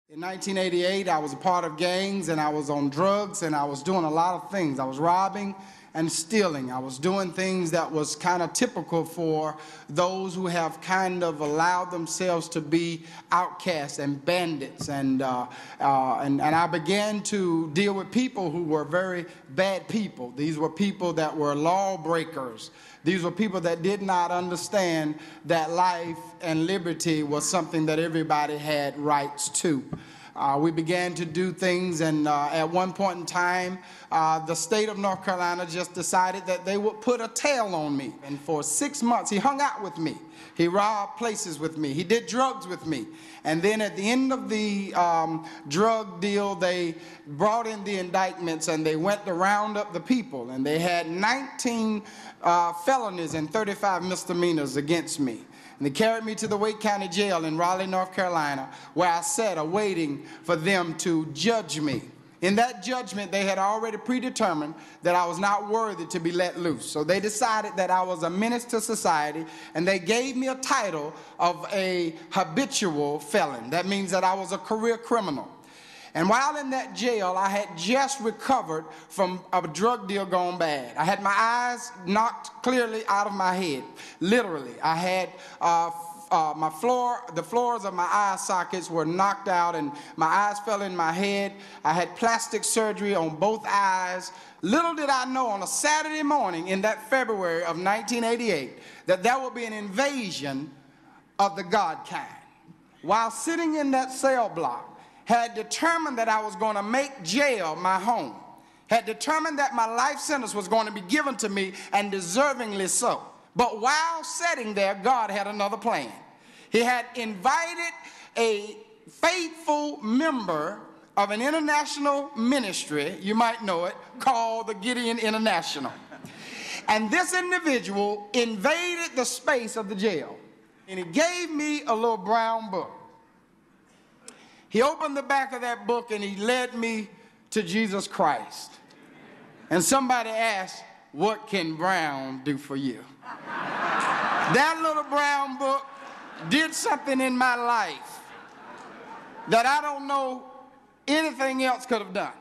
In 1988, I was a part of gangs, and I was on drugs, and I was doing a lot of things. I was robbing and stealing. I was doing things that was kind of typical for those who have kind of allowed themselves to be outcasts and bandits. And I began to deal with people who were very bad people. These were people that were lawbreakers. These were people that did not understand that life and liberty was something that everybody had rights to. We began to do things, and at one point in time, the state of North Carolina just decided that they would put a tail on me. And for 6 months, he hung out with me. He robbed places with me. He did drugs with me. And then at the end of the drug deal, they brought in the indictments, and they went to round up the people. And they had 19 felonies and 35 misdemeanors against me. And they carried me to the Wake County Jail in Raleigh, North Carolina, where I sat awaiting for them to judge me. In that judgment, they had already predetermined that I was not worthy to be let loose. So they decided that I was a menace to society, and they gave me a title of a habitual felon. That means that I was a career criminal. And while in that jail, I had just recovered from a drug deal gone bad. I had my eyes knocked clearly out of my head, literally. I had the floors of my eye sockets were knocked out, and my eyes fell in my head. I had plastic surgery on both eyes. Little did I know on a Saturday morning in that February of 1988 that there would be an invasion of the God kind. While sitting in that cell block, had determined that I was going to make jail my home, had determined that my life sentence was going to be given to me, and deservingly so. But while sitting there, God had another plan. He had invited a faithful member of an international ministry, you might know it, called the Gideon International. And this individual invaded the space of the jail, and he gave me a little brown book. He opened the back of that book, and he led me to Jesus Christ. And somebody asked, "What can brown do for you?" That little brown book did something in my life that I don't know anything else could have done.